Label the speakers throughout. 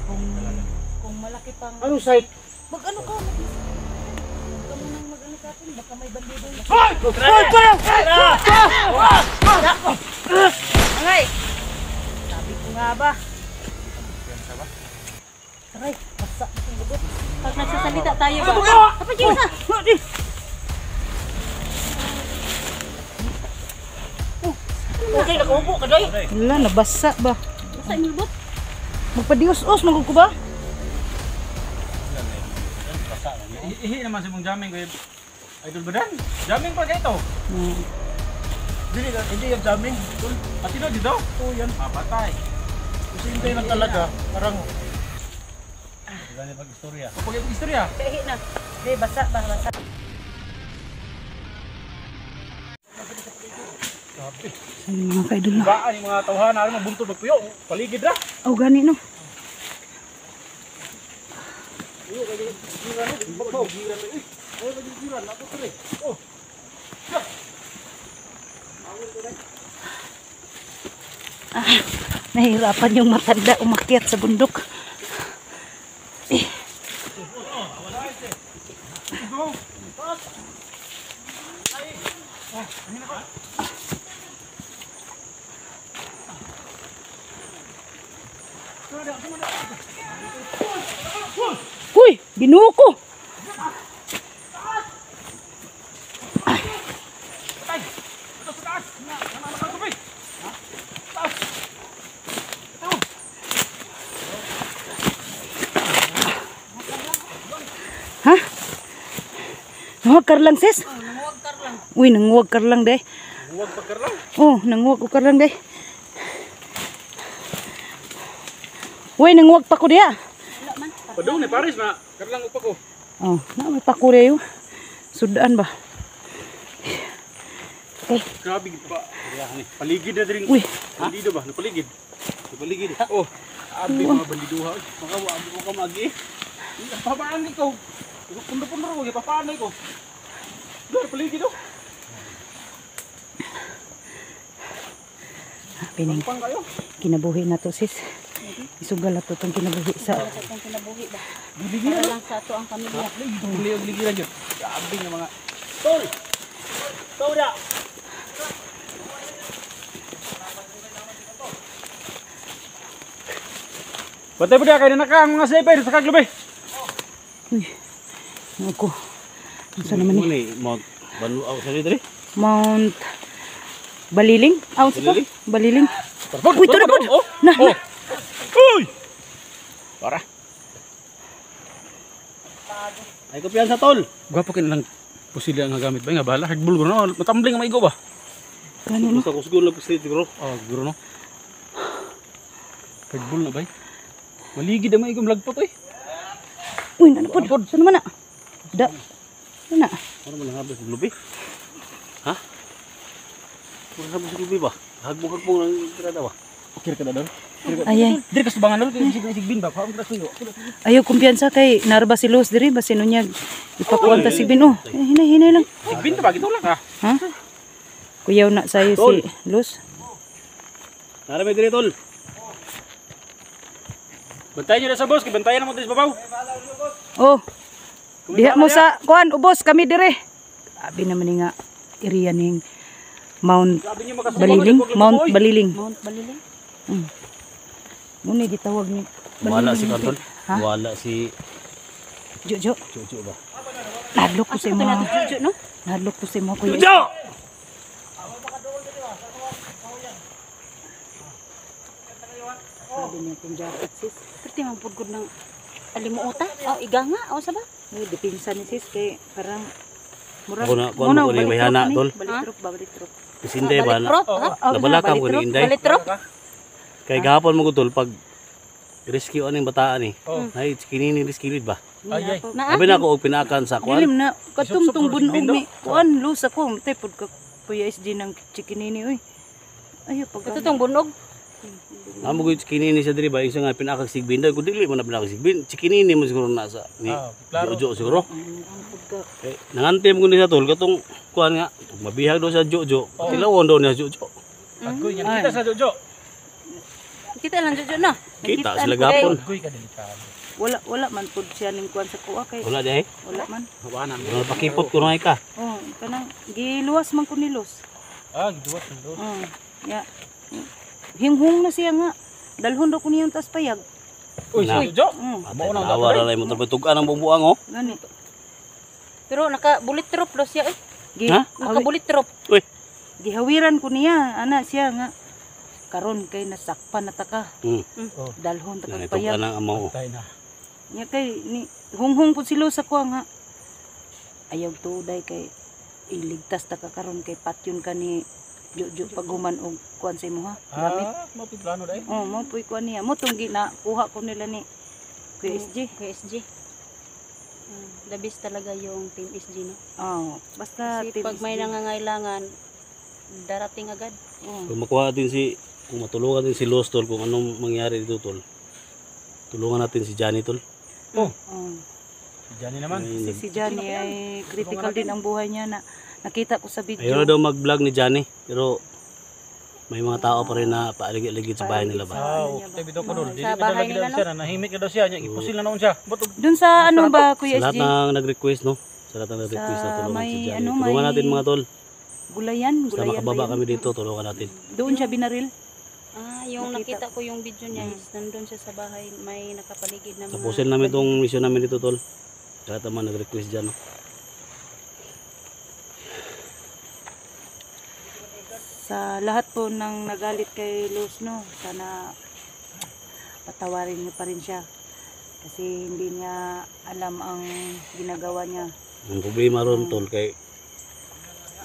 Speaker 1: Kung malaki pang...
Speaker 2: Anong site?
Speaker 1: Mag-ano ka? Huwag ka munang mag-ano sa atin. Baka may bandido.
Speaker 2: Hoy!
Speaker 1: Angay! Sabi ko nga ba? Aray, basa. Pag nagsasalita tayo ba? Kapag yung isa!
Speaker 2: Okay, nakaupo ka day.
Speaker 1: Wala, nabasa ba? Basa yung lubot? Magpadios-os, magkuko ba?
Speaker 3: Ihi naman si mong jamming kay Idol Badan. Jamming pa kayo ito.
Speaker 2: Hindi yung daming.
Speaker 3: At sino dito?
Speaker 2: Oo yan.
Speaker 3: Mapatay.
Speaker 2: Kasi hindi lang talaga. Parang
Speaker 3: Gani pag-istorya. Kapag yung istorya.
Speaker 1: Ihi na. Hindi, basa ba? Basa. Ayun mga kaidol na.
Speaker 3: Baan yung mga tawhana, ano mabuntod magpuyo. Paligid ra.
Speaker 1: Oh, gani no. Nahihirapan yung matanda umakyat sa bundok. Uy, binuko. Ha? Nanguwag kar lang sis? Oh, nanguwag kar lang. Uy, nanguwag kar lang day.
Speaker 3: Huwag pagkarlang.
Speaker 1: Oh, nanguwag kar lang day. Uy, nanguwag pa ko diya.
Speaker 3: Padung ni Paris na karlang upa ko.
Speaker 1: Oh, na may pa ko diya. Sudaan ba? Okay.
Speaker 3: Grabe gid pa. Paligid na diri.
Speaker 1: Uy,
Speaker 3: Bandido ba? Napaligid. Napaligid. Oh, abi mga bandiduha. Makawa abi ko ka magi. Papaan ni ko. Pundo-pundo ko, papaan ko. Dor paligid oh.
Speaker 1: pining
Speaker 3: Pang kayo.
Speaker 1: kinabuhi na to sis. Isugal na to itong kinabuhi sa...
Speaker 4: Itong kinabuhi ba?
Speaker 3: Biligiran
Speaker 4: Para lang sa ato ang pamilya.
Speaker 3: Biligiran yun. Grabe nga mga... Tol! Tawda! Batay po dia kayo na naka ang mga sniper sa kaglabi.
Speaker 1: Uy, ako. Saan naman ni?
Speaker 3: Mount Banuaw sa dito.
Speaker 1: Mount Baliling? Aw, sa
Speaker 3: Baliling?
Speaker 1: Baliling. Uy, ito na po! Na, na.
Speaker 3: Uy! Para. Ay ko piyan sa tol. Gwapo kin lang pusilya nga gamit ba nga bala hagbul guro no matambling nga maigo ba.
Speaker 1: Gano'n no?
Speaker 3: Sa kusgol lang pusilya guro. Oh, guro no. Hagbul na bay. Maligid ang maigong lagpot oy.
Speaker 1: Uy, nanapod. Saan naman na? Da. Ano na?
Speaker 3: Ano man habis sa lubi? Ha? Ano habis sa lubi ba? Hagbog-hagbog lang tirada ba? Okay ka na doon?
Speaker 1: Ayay.
Speaker 3: Diri ka sa bangan doon, sigbin ba? Kaon ka suyo.
Speaker 1: Ayaw kumpiyansa kay narba si Luz diri. Basi nun niya ipakuwanta si Bin. Oh, hinay lang.
Speaker 3: Sigbin ba? Gito lang ha?
Speaker 1: Ha? Kuyaw na sa'yo si Luz.
Speaker 3: Narami diri tol. Bantayan nyo na sa boss, bantayan naman tayo sa babaw.
Speaker 1: Oh. Diha mo sa kuan ubos kami dire. Abi naman ni nga area ning Mount Baliling, Mount Baliling.
Speaker 4: Mount Baliling?
Speaker 1: Muna gitawag ni
Speaker 3: Wala si Kanton.
Speaker 1: Ha?
Speaker 3: Wala si
Speaker 1: Jojo.
Speaker 3: Jojo ba?
Speaker 1: Nadlok ko sa
Speaker 4: Ito na
Speaker 1: mga.
Speaker 4: Jojo, no?
Speaker 1: Nadlok ko sa mga kuya.
Speaker 3: Jojo!
Speaker 1: Sabi niya itong jacket sis.
Speaker 4: Pwede mapugod ng alimuota? O, iganga? O, saba?
Speaker 1: Depinsa ni sis kay parang murag.
Speaker 3: Ako na, kuwan mo ko ni Bayhana, tol.
Speaker 1: Balitrop ba, balitrop.
Speaker 3: Kasinde ba na?
Speaker 4: Balitrop? Ha?
Speaker 3: Nabalakang ko ni Inday.
Speaker 4: Balitrop?
Speaker 3: Kay gahapon mo ko tol, pag rescue aning bataan eh. Ay, kinini rescue ba?
Speaker 4: Ay,
Speaker 3: Sabi na ako, pinakan sa kuwan.
Speaker 1: Dilim na katumtong bunog mi. Kuan lus ako. Tay pud ka Kuya SD ng chikinini oy. Ayo pag.
Speaker 4: Ito itong bunog?
Speaker 3: Amo ko kinini sa diri ba, isa nga pinakag sigbin daw, kundi mo na pinakag sigbin. Chikinini mo siguro nasa ni Jojo siguro. Eh, nangantem ko ni sa tol katong kuan nga, mabihag daw sa Jojo. Tilawon daw ni sa Jojo.
Speaker 2: agoy niya. Kita sa Jojo.
Speaker 4: Kita lang Jojo no.
Speaker 3: Kita
Speaker 1: Nakitaan
Speaker 3: sila
Speaker 1: ko,
Speaker 3: gapon.
Speaker 2: Uy, ka delikado.
Speaker 1: Wala man pud siya ning kuan sa kuha kay
Speaker 3: Wala di eh.
Speaker 1: wala man.
Speaker 3: Hawanan. Wala pakipot ko na ka.
Speaker 1: Oh, kanang giluwas man ko nilos.
Speaker 2: Ah, giduwas ng dos.
Speaker 1: Oh, ya. Hinghung na siya nga. Dalhon daw ko niyang tas payag.
Speaker 2: Uy,
Speaker 3: Na.
Speaker 2: si Jojo.
Speaker 3: Patay na awar alay mo tutugan ang bumbuang oh.
Speaker 1: Gani.
Speaker 4: Pero naka bullet drop daw siya eh.
Speaker 1: Gi,
Speaker 3: Ha?
Speaker 4: Naka bullet drop.
Speaker 3: Uy.
Speaker 1: gihawiran ko niya ana siya nga. Karon kay nasakpan na taka.
Speaker 2: Oh,
Speaker 1: Dalhon ta kag
Speaker 3: Itugan
Speaker 1: payag.
Speaker 3: ang amaw.
Speaker 2: patay na.
Speaker 1: Nya kay ni hunghung pud silo sa kuha nga. Ayaw tuday kay iligtas ta ka karon kay patyon ka ni Jojo paghuman og kuan sa imo ha. Gamit.
Speaker 2: Ah, mapiplano dai.
Speaker 1: Oh, mo puy kuan niya. Mo tong gina kuha ko nila ni PSG.
Speaker 4: PSG. The best talaga yung Team SG no.
Speaker 1: Oh, basta
Speaker 4: Kasi
Speaker 1: Team
Speaker 4: pag may
Speaker 1: SG.
Speaker 4: nangangailangan, darating agad.
Speaker 1: Oh.
Speaker 3: Kung makuha natin kung matulungan natin si Los tol kung anong mangyari dito tol. Tulungan natin si Johnny tol.
Speaker 1: Oh.
Speaker 2: Diyan naman.
Speaker 1: Si Johnny ay critical din ang buhay niya na nakita ko sa video.
Speaker 3: Ayaw na daw mag-vlog ni Johnny pero may mga tao pa rin na paaligid-aligid sa bahay nila ba.
Speaker 2: Ah,
Speaker 1: Ano niya ba?
Speaker 2: okay, bitaw ko doon.
Speaker 4: Sa
Speaker 2: Dili ka
Speaker 4: bahay
Speaker 2: dalagi
Speaker 4: nila,
Speaker 2: daw siya, nahimik na daw siya. Ipusil na noon siya. Ba't
Speaker 1: Doon sa ano ba Kuya
Speaker 3: Sa lahat
Speaker 1: SG?
Speaker 3: ng nag-request no. Sa lahat ng nag-request na
Speaker 1: Sa
Speaker 3: tulungan
Speaker 1: may
Speaker 3: si Johnny.
Speaker 1: ano,
Speaker 3: Tulungan
Speaker 1: may-
Speaker 3: natin mga tol.
Speaker 1: Gulayan,
Speaker 3: Basta
Speaker 1: gulayan.
Speaker 3: makababa
Speaker 1: ba yun?
Speaker 3: kami dito, tulungan natin.
Speaker 1: Doon siya binaril.
Speaker 4: Yung
Speaker 1: Nakita.
Speaker 4: nakita ko yung video niya is nandun siya sa bahay, may nakapaligid na mga...
Speaker 3: Tapusin namin tong mission namin dito tol. Sa lahat ng mga nag-request dyan no.
Speaker 1: Sa lahat po ng nagalit kay Luz, no, sana patawarin niyo pa rin siya. Kasi hindi niya alam ang ginagawa niya.
Speaker 3: Ang problema ron tol kay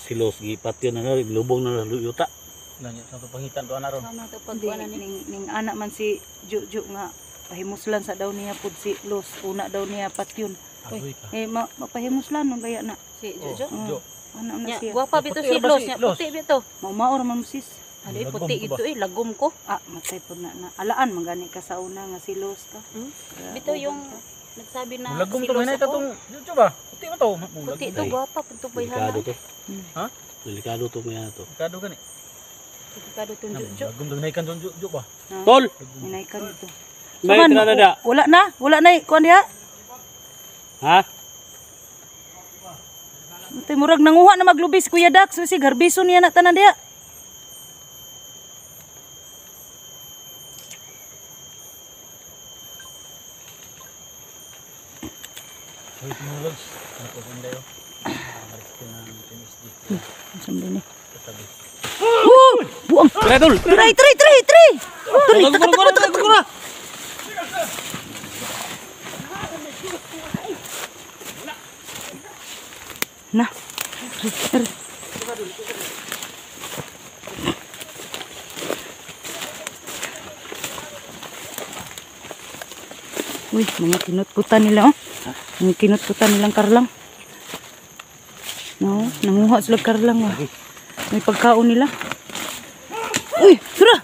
Speaker 3: si Los gipat yun na lubong na yuta.
Speaker 2: Nanya, sa pangitan to anaron.
Speaker 4: Ano to
Speaker 1: Hindi,
Speaker 4: pagkuanan ni?
Speaker 1: ning anak man si Jojo nga, pahimuslan sa daw niya pud si Luz. Una daw niya patyon.
Speaker 2: Agoy ka.
Speaker 1: Mapahimuslan no gaya na.
Speaker 4: Si Jojo.
Speaker 2: Jo.
Speaker 1: Ano na
Speaker 4: Nya,
Speaker 1: siya.
Speaker 4: guwapa bito
Speaker 2: Puti
Speaker 4: si
Speaker 2: ba
Speaker 4: Los,
Speaker 2: si
Speaker 4: nya
Speaker 2: Los?
Speaker 4: puti bito.
Speaker 1: Maumaor man sis.
Speaker 4: Ano
Speaker 2: Lagom
Speaker 4: puti
Speaker 2: ko ba?
Speaker 4: ito lagom ko.
Speaker 1: Ah, matay po na. Alaan magani ka sa una nga si Luz ka.
Speaker 4: Bito yung nagsabi na
Speaker 2: Mulagom
Speaker 4: si
Speaker 2: to
Speaker 4: Los
Speaker 2: hinay
Speaker 4: ako.
Speaker 2: katong Jojo ba? Puti ba to?
Speaker 4: Puti
Speaker 2: Mulagom.
Speaker 4: to, guwapa, punto ba
Speaker 3: Delikado
Speaker 4: yan?
Speaker 3: to.
Speaker 2: Ha?
Speaker 3: Delikado to maya to.
Speaker 2: Kado gani.
Speaker 4: Delikado itong Jojo.
Speaker 2: Mulagom to hinay kan Jojo ba?
Speaker 3: Tol!
Speaker 1: Inay ka nito.
Speaker 3: May
Speaker 1: Saman,
Speaker 3: tinadada.
Speaker 1: wala na kuan diha.
Speaker 3: Ha?
Speaker 1: Tay murag nanguha na maglubis Kuya Dax, si garbiso niya na tanan diha.
Speaker 2: Hoy, tumulog. Ano ko kundayo? Mariskin ng Team SG.
Speaker 1: Sambil ni.
Speaker 2: Katabi.
Speaker 1: Oh! Buang.
Speaker 3: Tara tol!
Speaker 1: Try. Tuloy, takat. Nah. Uy, mga kinutkutan nila oh. Mga kinutkutan nilang karlang. No, nanguha sila karlang oh. May pagkaon nila. Uy, tara.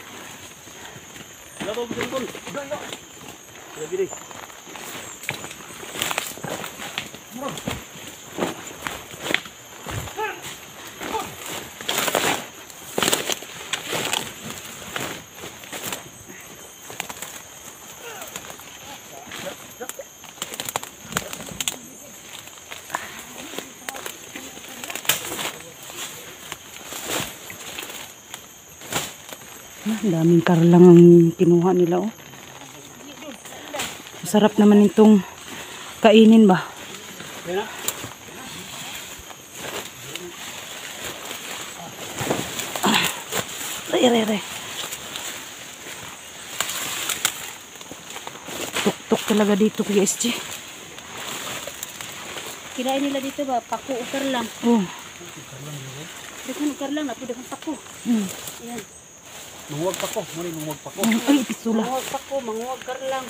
Speaker 1: Ang daming karlang ang kinuha nila oh. Masarap naman itong kainin ba? Re. Tuk-tuk talaga dito Kuya SG.
Speaker 4: Kirain nila dito ba, pako o karlang.
Speaker 1: Oh.
Speaker 4: Dito karlang na, pwede kang pako. Ayan.
Speaker 2: Nungwag pa ko. Muli nungwag pa ko.
Speaker 1: Ay, pisula.
Speaker 4: Manguwag pako, manguwag karlang.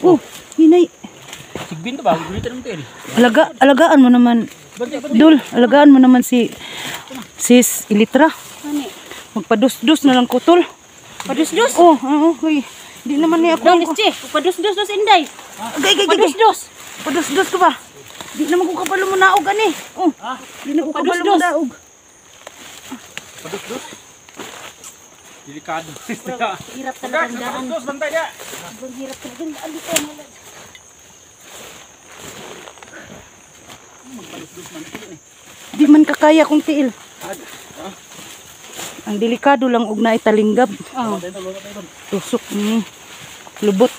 Speaker 1: Oh, hinay.
Speaker 2: Sigbin to ba? Gulitan ng teri.
Speaker 1: Alagaan mo naman. Dul, alagaan mo naman si Sis Ilitra.
Speaker 4: Ani?
Speaker 1: Magpadus-dus na lang ko, tol.
Speaker 4: Padus-dus?
Speaker 1: Oh, okay. Di naman niya
Speaker 4: Daw,
Speaker 1: ako.
Speaker 4: Lischi, padus-dus Inday.
Speaker 1: Gay.
Speaker 4: Padus-dus.
Speaker 1: Padus-dus ka ba? Di naman ko kapalo mo naog, ani. Oh, di na ko kapalo mo
Speaker 4: Padus-dus.
Speaker 1: naog.
Speaker 3: Delikado.
Speaker 4: Bro, hirap talagang daan.
Speaker 3: Dos bantay dia.
Speaker 4: Sobrang hirap talagang daan dito mga lods.
Speaker 3: Magpalusdos man ito eh.
Speaker 1: Di man kakaya kung tiil. Ang delikado lang ug na italinggab.
Speaker 4: Oh.
Speaker 3: Tayo doon.
Speaker 1: Tusok. Lubot.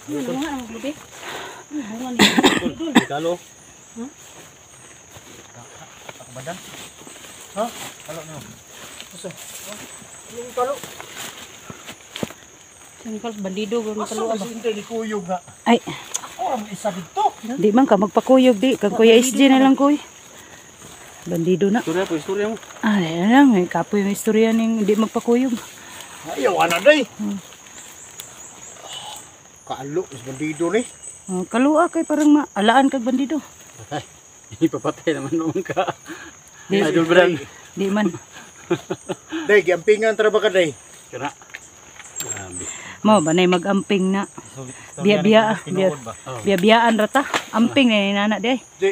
Speaker 4: Ano bunga ang lubi? Ano bunga ni Idol?
Speaker 3: Kalo.
Speaker 4: Huh?
Speaker 3: Ako badan. Ha? Kalo niyo. Usa. Yung kalo.
Speaker 4: Singkal bandido gud
Speaker 3: Asa
Speaker 4: kaluwa ba?
Speaker 3: ba hindi ni kuyog nga.
Speaker 1: Ay,
Speaker 3: Ako ang isa dito.
Speaker 1: di man ka magpakuyog di. Kang Kuya SG na lang kuy. Bandido na.
Speaker 3: Istorya mo.
Speaker 1: Ah, yan lang. May kapoy yung istorya ning di magpakuyog.
Speaker 3: Ayaw ana day. Kaalo is bandido ni.
Speaker 1: Kalua kay parang maalaan kag bandido.
Speaker 3: Ay, ipapatay naman noon ka.
Speaker 1: Di,
Speaker 3: Idol brand.
Speaker 1: di man.
Speaker 3: Day, giampingan tra ba ka day? Kana.
Speaker 1: Mo, banay mag-amping na. Biya-biyaan rata. Amping na ni nana di ay.
Speaker 3: Di.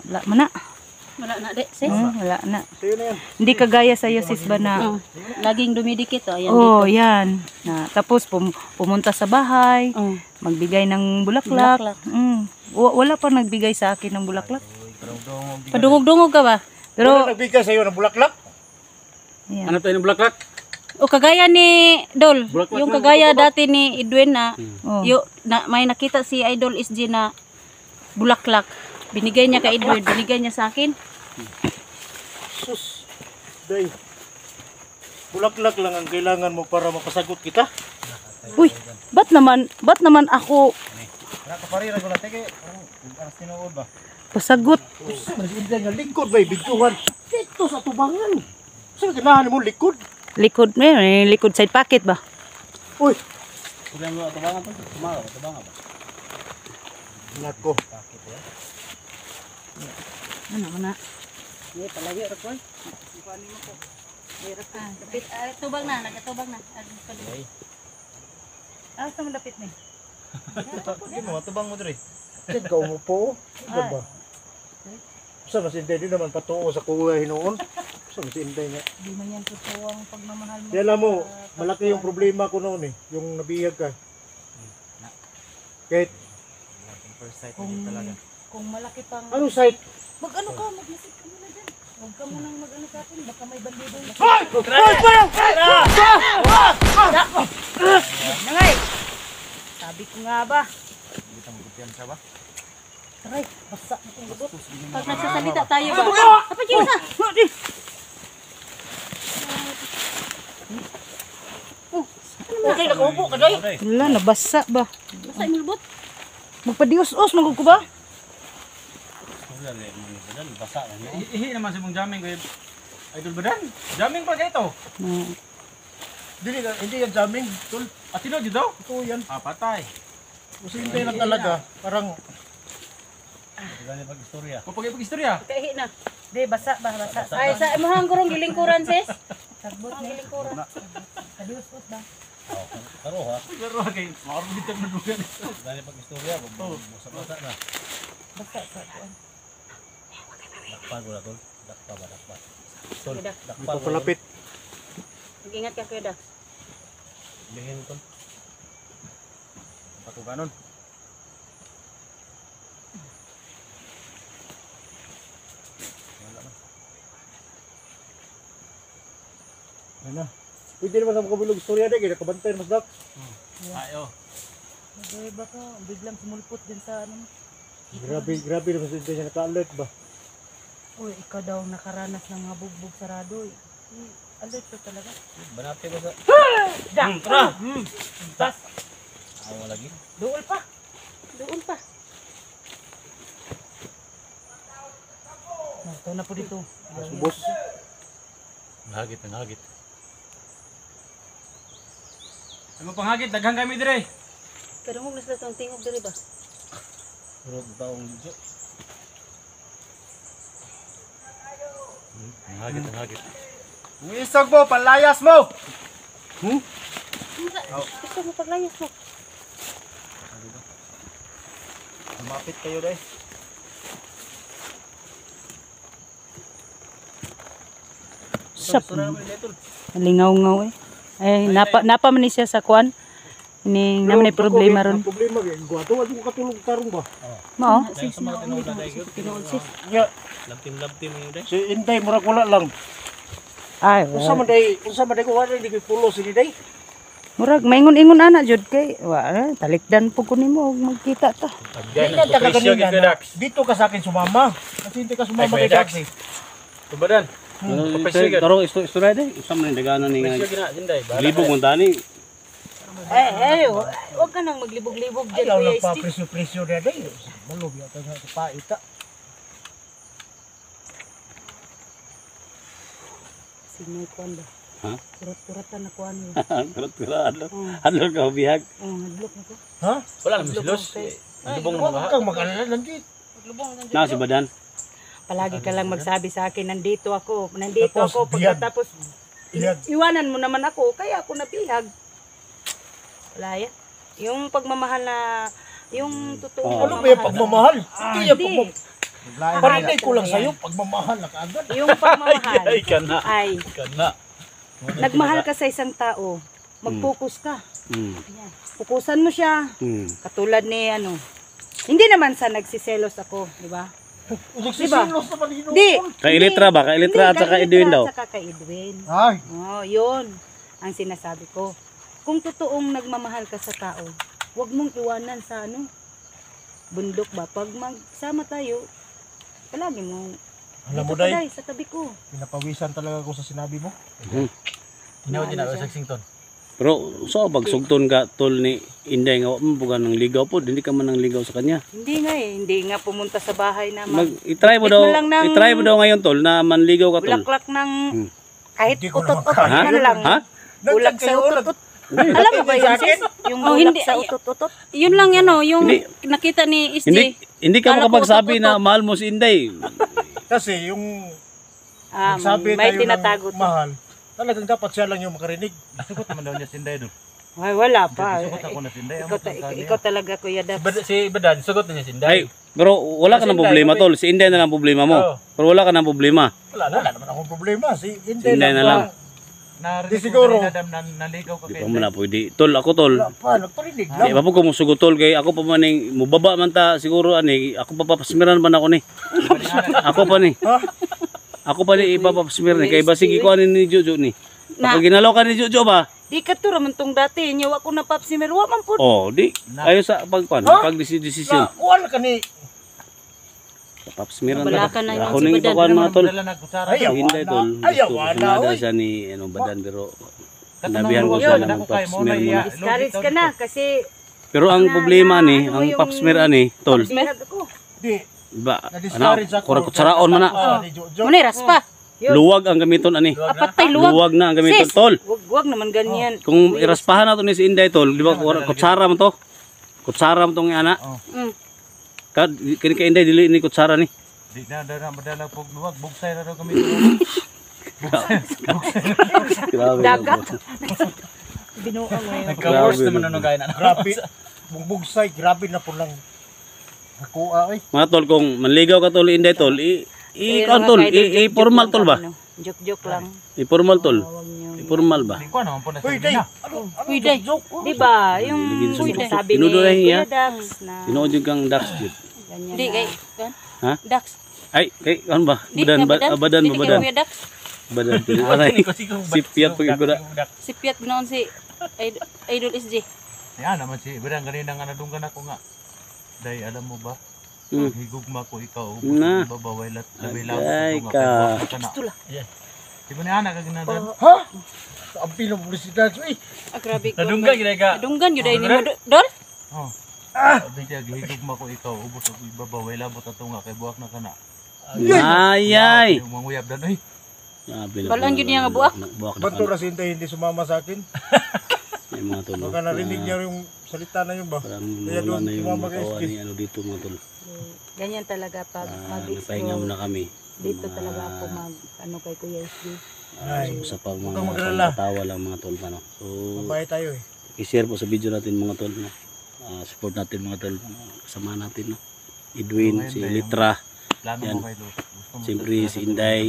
Speaker 1: Wala man na.
Speaker 4: Wala na de, sis.
Speaker 1: Wala na.
Speaker 3: Sayo na yan.
Speaker 1: Hindi kagaya sa iyo sis ba na.
Speaker 4: Oh, laging dumidikit oh, ayan
Speaker 1: Oh,
Speaker 4: dito.
Speaker 1: yan. Tapos pumunta sa bahay,
Speaker 4: Oh.
Speaker 1: magbigay ng bulaklak.
Speaker 4: Bulaklak.
Speaker 1: Wala pa nagbigay sa akin ng bulaklak.
Speaker 4: Padungog-dungog ka ba?
Speaker 3: Pero
Speaker 1: Pero
Speaker 3: nagbigay sa iyo ng bulaklak.
Speaker 1: yan.
Speaker 3: Ano tayo ng bulaklak?
Speaker 4: O kagaya ni Dol,
Speaker 3: Bulaklak
Speaker 4: yung
Speaker 3: na,
Speaker 4: kagaya
Speaker 3: bulaklak.
Speaker 4: dati ni Edwin na,
Speaker 1: Oh.
Speaker 4: may nakita si Idol SG na bulaklak. Binigay niya kay Edwin, binigay niya sa akin.
Speaker 3: Sus. Day. Bulaklak lang ang kailangan mo para mapasagot kita.
Speaker 1: Uy, ba't naman ako
Speaker 3: Nakaparira ko lang tege. Aras tinuod ba?
Speaker 1: pasagot?
Speaker 3: Hindi nga likod ba bigtuhan. Dito sa tubangan. Sino ganahan mo likod?
Speaker 1: Likod, likod side pocket ba?
Speaker 3: Uy. Kulang mo tubangan to. Tubangan ba? Nako.
Speaker 4: Ano na? Hindi, palagi ito ko. Tubang na, nagatubang na.
Speaker 1: Sa malapit na.
Speaker 3: Hindi mo tubang mo dre. Ikaw mo po. Ano ba? Sa mas hindi din naman patuo sa kuha hinoon. Sa mas hindi nga.
Speaker 1: Di man yan totoo ang pagmamahal mo.
Speaker 3: Kaya alam mo, malaki yung problema ko noon eh. Yung nabihag ka. Kahit,
Speaker 1: Kung malaki pang
Speaker 3: anong site?
Speaker 1: mag-ano ka, mag-isip ka muna dyan. Huwag ka munang mag-ano sa akin, baka may bandido. Nangay! Sabi ko nga ba? Taray, basa na itong lubot.
Speaker 4: Pag nagsasalita tayo ba? Apa dyan sa?
Speaker 3: Okay, nakaupo ka day.
Speaker 1: Wala, nabasa ba?
Speaker 4: Basta yung lubot.
Speaker 1: Magpadios-os, magod ko ba?
Speaker 2: Ihi naman si mong jamming kay Idol Badan. Jamming pa kayo to.
Speaker 3: Hindi yan jamming. Tol,
Speaker 2: At sino dito?
Speaker 3: ito yan.
Speaker 2: Patay.
Speaker 3: Kasi hindi lang talaga. Parang,
Speaker 2: Pag-istorya.
Speaker 4: Kaihi na.
Speaker 1: Di, basa ba? Basa.
Speaker 4: Ay, sa imuhang gurong gilingkuran sis.
Speaker 1: Sagbot na lingkuran. Padios-os ba?
Speaker 2: Pero kay maarbit ang nadugan.
Speaker 1: Basa sa kuwan.
Speaker 4: Kuya,
Speaker 3: papalapit.
Speaker 4: mag-ingat ka kuya.
Speaker 2: Patuganon.
Speaker 3: Ano? Pwede naman sa makabilog istorya day. Kaya nakabantay mas dak.
Speaker 2: Ayo.
Speaker 1: Hindi, baka biglang sumulpot din sa ano.
Speaker 3: Grabe naman sa niya naka-alert ba?
Speaker 1: Uy, ikaw daw nakaranas ng mga bugbog sarado. Alert to talaga.
Speaker 2: Banate ba sa...
Speaker 1: Tara! Tas,
Speaker 2: Awa lagi.
Speaker 1: dool pa.
Speaker 4: Doon pa.
Speaker 1: Ito na po dito.
Speaker 3: Subos.
Speaker 2: Nahagit. Ano panghagit? Daghang kami dire.
Speaker 4: Pero mo nasa itong tingog dali ba?
Speaker 2: Pero taong dito. Hagit, hagit.
Speaker 3: Isog mo, palayas mo!
Speaker 4: Gusto mo paglayas mo.
Speaker 3: Lumapit kayo dahil.
Speaker 1: Sap. Lingaw-ngaw eh. Ay, napa man ni siya sa kwan. Ini naman ay problema ron.
Speaker 3: Problema kaya. Guwato, wala ko katulog karong ba?
Speaker 1: Mao.
Speaker 3: Ya,
Speaker 2: Labtim-labtim yun dahil.
Speaker 3: si Inday, murag wala lang.
Speaker 1: Ay,
Speaker 3: Unsa man day ko wala di ko pulo si Inday.
Speaker 1: murag maingon-ingon ana jud kay wa talikdan po ko nimo og magkita ta.
Speaker 3: Di na ka kanina. Dito ka sa akin sumama. Kasi hindi ka sumama kay Dax.
Speaker 2: Tubadan.
Speaker 5: Tarong istorya deh, usam na dagana ni nga.
Speaker 2: Presyo gina, Jinday.
Speaker 5: Libog mo tani.
Speaker 1: Wag ka nang maglibog-libog dyan,
Speaker 3: Ayaw
Speaker 1: Kuya
Speaker 3: lang pa
Speaker 1: Steve.
Speaker 3: presyo-presyo na day. Malog yata nga sa paita.
Speaker 1: Sinay kwan ba?
Speaker 5: Ha?
Speaker 1: Turat-turatan na kwan yun.
Speaker 5: Kira ano. Ano ka bihag?
Speaker 1: Hadlok na ko.
Speaker 3: Ha?
Speaker 2: Wala naman silos. Lubong naman
Speaker 3: Huwag
Speaker 2: ba?
Speaker 3: kang mag-alala nandito.
Speaker 5: Na si Badan.
Speaker 1: Palagi ka lang magsabi sa akin, nandito ako. Nandito
Speaker 3: Tapos,
Speaker 1: ako.
Speaker 3: bihag.
Speaker 1: Pagkatapos,
Speaker 3: Iyag.
Speaker 1: iwanan mo naman ako. Kaya ako napihag. Wala yan. Yung pagmamahal na, yung totoong
Speaker 3: Ano ba yung pagmamahal? Hindi yan
Speaker 1: Hindi.
Speaker 3: Parinig ko lang sa'yo, pagmamahal na kaagad.
Speaker 1: Yung pagmamahal
Speaker 2: Ay, kana.
Speaker 1: ay,
Speaker 2: Kana.
Speaker 1: nagmahal ka sa isang tao, mag-focus ka.
Speaker 5: Hmm.
Speaker 1: Ayan. Pukusan mo siya.
Speaker 5: Hmm.
Speaker 1: Katulad ni ano. Hindi naman sa nagsiselos ako, di ba?
Speaker 3: Nagsisilos naman yun.
Speaker 1: Di.
Speaker 5: Kay Elitra ba? Kay Elitra at saka Edwin daw.
Speaker 1: Saka kay Edwin.
Speaker 3: Ay,
Speaker 1: Oh, yun ang sinasabi ko. Kung totoong nagmamahal ka sa tao, huwag mong iwanan sa ano, bundok ba? Pag magsama tayo, palagi mo,
Speaker 3: alam mo
Speaker 1: dito ka,
Speaker 3: day,
Speaker 1: Day, sa tabi ko.
Speaker 3: pinapawisan talaga ako sa sinabi mo.
Speaker 2: Hinaw din ako sa Sington.
Speaker 5: Pero so pag sugton ka tol ni Inday nga mo bukan ng ligaw po, hindi ka man nang ligaw sa kanya.
Speaker 1: Hindi nga eh, hindi nga pumunta sa bahay na
Speaker 5: I-try mo daw,
Speaker 1: Bit mo lang ng-
Speaker 5: i-try mo daw ngayon tol na manligaw ka tol.
Speaker 1: bulaklak ng kahit
Speaker 3: Hindi ko
Speaker 1: utot-utot
Speaker 3: naman
Speaker 5: kaya.
Speaker 1: man lang.
Speaker 5: Ha?
Speaker 1: Bulak sa utot-utot. Alam mo ba yun, sis? Yung
Speaker 4: Oh,
Speaker 1: bulak
Speaker 4: hindi.
Speaker 1: sa utot-utot.
Speaker 4: Yun lang yan oh, yung
Speaker 5: Hindi.
Speaker 4: nakita ni
Speaker 5: Hindi
Speaker 4: SJ.
Speaker 5: hindi ka
Speaker 4: Kala ko
Speaker 5: makapagsabi
Speaker 4: utot-utot.
Speaker 5: na mahal mo si Inday.
Speaker 3: Kasi yung
Speaker 1: May
Speaker 3: sabi tayo ng
Speaker 1: tinatago to.
Speaker 3: mahal, talagang dapat siya lang yung makarinig.
Speaker 2: Sugot naman daw niya si Inday doon.
Speaker 1: Ay, wala pa.
Speaker 2: Sugot ako na si Inday.
Speaker 1: Ikaw talaga, Kuya Dab.
Speaker 2: Si Badan, sugot na niya si Inday.
Speaker 5: Ay, pero wala ka
Speaker 2: Si
Speaker 5: ng
Speaker 2: Inday,
Speaker 5: problema
Speaker 2: okay.
Speaker 5: tol. Si Inday na lang problema mo.
Speaker 2: Oo.
Speaker 5: Pero wala ka ng problema.
Speaker 2: Wala na.
Speaker 3: Wala naman akong problema. Si
Speaker 5: Inday
Speaker 3: Inday
Speaker 5: na
Speaker 3: lang
Speaker 5: lang.
Speaker 3: pa.
Speaker 2: Narinig
Speaker 3: Di
Speaker 2: ko
Speaker 3: siguro.
Speaker 2: kanina, Dam, na naligaw ka
Speaker 5: Di
Speaker 2: kay
Speaker 5: pa
Speaker 2: Inday.
Speaker 5: man na pwede. Tol, ako tol.
Speaker 3: Wala pa, nagparinig
Speaker 5: Di
Speaker 3: lang.
Speaker 5: pa po ko musugo tol kay ako pa man ning mubaba man ta siguro ani ako pa papasmiran man ako ni. Ako pa ni.
Speaker 3: Ha?
Speaker 5: Ako pa ni ipapasmir ni kay basig iko ni Jojo ni.
Speaker 4: Na-
Speaker 5: Pag ginalaw ka ni Jojo ba?
Speaker 1: Di ka to raman tong dati. Nyawa ko na papsimer. Wa man po.
Speaker 5: Oh, di ayo sa pagpan,
Speaker 3: Ha?
Speaker 5: pag desisyon.
Speaker 3: Na, kuwan ka ni.
Speaker 5: Papasmiran
Speaker 4: Wala
Speaker 5: ta.
Speaker 4: ka na
Speaker 5: Ako
Speaker 4: yun si
Speaker 5: ning
Speaker 4: Badan.
Speaker 5: ipakuan mga tol.
Speaker 2: Dala na kutsara.
Speaker 3: Ayaw.
Speaker 5: Hindi tol.
Speaker 3: Ayaw,
Speaker 5: Gusto
Speaker 3: wala,
Speaker 5: ko
Speaker 3: oy.
Speaker 5: siya ni ano Badan pero
Speaker 2: Tatanong
Speaker 5: nabihan ko
Speaker 2: mo
Speaker 5: siya
Speaker 2: yun,
Speaker 5: na
Speaker 2: ako kayo,
Speaker 5: magpapsmear
Speaker 2: mo na
Speaker 5: muna.
Speaker 1: Discourage ka na kasi
Speaker 5: Pero ang problema ni,
Speaker 1: ano
Speaker 5: ang
Speaker 1: yung-
Speaker 5: papsmear ani, tol.
Speaker 1: bihag ako.
Speaker 3: Di,
Speaker 5: Ba,
Speaker 3: na-discourage
Speaker 5: ano,
Speaker 3: ako.
Speaker 5: kurang kutsaraon man na.
Speaker 3: Ah, ni Jojo.
Speaker 4: Muna raspa.
Speaker 1: Yun.
Speaker 5: Luwag ang gamiton ani.
Speaker 4: Apat pa'y luwag.
Speaker 5: Luwag na ang gamiton,
Speaker 4: Sis.
Speaker 5: tol.
Speaker 1: Wag naman ganyan.
Speaker 5: Kung iraspahan nato ni si Inday tol, di ba kutsara mo to? Kutsara mo tong ana.
Speaker 4: Mm.
Speaker 5: Kini kay Inday dili ni kutsara ni.
Speaker 2: Di na madala pog luwag. Bugsay na daw kami.
Speaker 5: Grabe.
Speaker 1: Dagat. Binuang ngayon.
Speaker 2: Nagka-worse
Speaker 5: Grabe,
Speaker 2: naman
Speaker 5: no.
Speaker 2: ano gaya na.
Speaker 3: Grabe. Bugbugsay, grabe na po lang. Nakuha ay.
Speaker 5: Mga tol, kung manligaw ka tol Inday tol,
Speaker 1: Ayun,
Speaker 5: tol,
Speaker 1: mga kaidol, joke-joke
Speaker 5: formal
Speaker 1: lang
Speaker 5: tol ba?
Speaker 1: ano. Joke-joke lang.
Speaker 5: Formal tol.
Speaker 1: Huwag niyo.
Speaker 5: Formal ba?
Speaker 2: Hindi ko naman po na
Speaker 3: Uy,
Speaker 2: sabi
Speaker 3: Day.
Speaker 2: na.
Speaker 3: Ano?
Speaker 4: Uy, Day.
Speaker 3: Joke?
Speaker 1: Di ba? Yung
Speaker 5: Ligid sa
Speaker 1: sinasabi ni
Speaker 5: Tinuduray niya.
Speaker 1: Kuya Dax na
Speaker 5: Tinuod yung kang Dax jud.
Speaker 1: ganyan
Speaker 4: Di
Speaker 1: na.
Speaker 4: kay kan?
Speaker 5: Ha?
Speaker 4: Dax.
Speaker 5: Ay, kay ano ba?
Speaker 4: Di
Speaker 5: Badan,
Speaker 4: ka
Speaker 5: badan,
Speaker 4: Di ka
Speaker 5: badan.
Speaker 4: Kuya Dax.
Speaker 5: Badan. Aray. Sipiat pag iguda.
Speaker 4: Si Piat ginoon si Idol SJ.
Speaker 2: Yan naman si Ibrang ganina nga nadunggan ako nga. Day, alam mo ba?
Speaker 5: Hmm.
Speaker 2: Higugma ko ikaw.
Speaker 5: Na.
Speaker 2: Babaway lat. Labay
Speaker 5: Ay,
Speaker 2: lang.
Speaker 5: ka.
Speaker 1: Tula.
Speaker 2: Di ba niya anak ka ginadan?
Speaker 3: Ha? Ang pinapublisidad. Uy,
Speaker 4: Ah, grabe ko.
Speaker 2: Nadunggan gina ka.
Speaker 4: Nadunggan yun ni mo dol.
Speaker 2: Oh. Sabi niya, higugma ko ikaw. Ubos ako ibabaway labot ato nga. Kay buwak na ka na.
Speaker 5: Ay, ay.
Speaker 2: Yung manguyab dan. Uy.
Speaker 4: Balaan yun niya nga buwak.
Speaker 5: Buwak na
Speaker 3: ba't to si Inday hindi sumama sa akin?
Speaker 5: Ay, mga tol.
Speaker 3: Baka narinig niya yung salita na yun ba?
Speaker 5: Parang
Speaker 3: Kaya
Speaker 5: wala
Speaker 3: doon
Speaker 5: na yung
Speaker 3: sumama kay
Speaker 5: makawa
Speaker 3: SK.
Speaker 5: ni ano dito mga tol.
Speaker 1: Ganyan talaga pag
Speaker 5: Napahinga
Speaker 1: mag-explore.
Speaker 5: muna kami.
Speaker 1: Dito talaga ako mag ano kay Kuya SG.
Speaker 5: So, sa pag
Speaker 3: Huwag
Speaker 5: mga
Speaker 3: kang mag-alala.
Speaker 5: pagkatawa lang mga tol. Ano. So,
Speaker 3: Mabait tayo eh.
Speaker 5: i-share po sa video natin mga tol. No? Support natin mga tol. Kasama natin. No? Edwin, si Litra,
Speaker 2: Plano
Speaker 5: Yan.
Speaker 2: mo kay Luz. Gusto mo
Speaker 5: siyempre si Inday,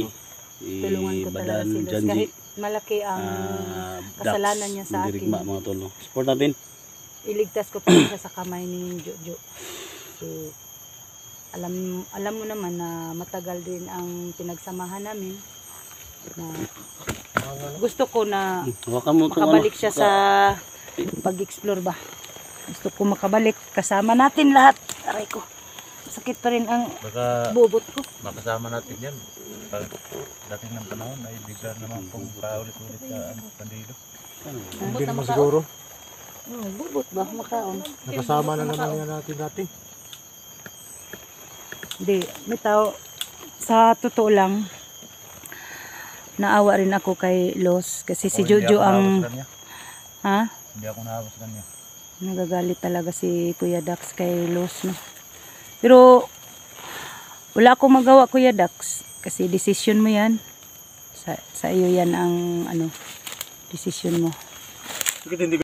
Speaker 5: si
Speaker 1: Tulungan ko talaga
Speaker 5: Badan,
Speaker 1: si Luz.
Speaker 5: Janji,
Speaker 1: Kahit malaki ang kasalanan niya sa akin.
Speaker 5: Dirigma mga tol. No? Support natin.
Speaker 1: Iligtas ko pa rin siya sa kamay ni Jojo. So, alam mo naman na matagal din ang pinagsamahan namin. Na gusto ko na
Speaker 5: Hawakan mo itong
Speaker 1: makabalik siya sa pag-explore ba. Gusto ko makabalik. Kasama natin lahat. Aray ko. Sakit pa rin ang
Speaker 2: Baka
Speaker 1: bubot ko.
Speaker 2: makasama natin yan. Pag dating ng panahon ay bigla naman kung paulit-ulit ka bandido.
Speaker 3: Hindi naman siguro.
Speaker 1: Bubot ba? Makaon.
Speaker 3: Nakasama na naman yan natin dati.
Speaker 1: Hindi. Bitaw, sa totoo lang, naawa rin ako kay Los. Kasi si Jojo ang... Ha?
Speaker 2: Hindi ako nahawas sa kanya.
Speaker 1: Nagagalit talaga si Kuya Dax kay Los, no? Pero wala akong magawa, Kuya Dax, kasi decision mo yan. Sa iyo yan ang ano, decision mo.
Speaker 3: Bakit hindi ka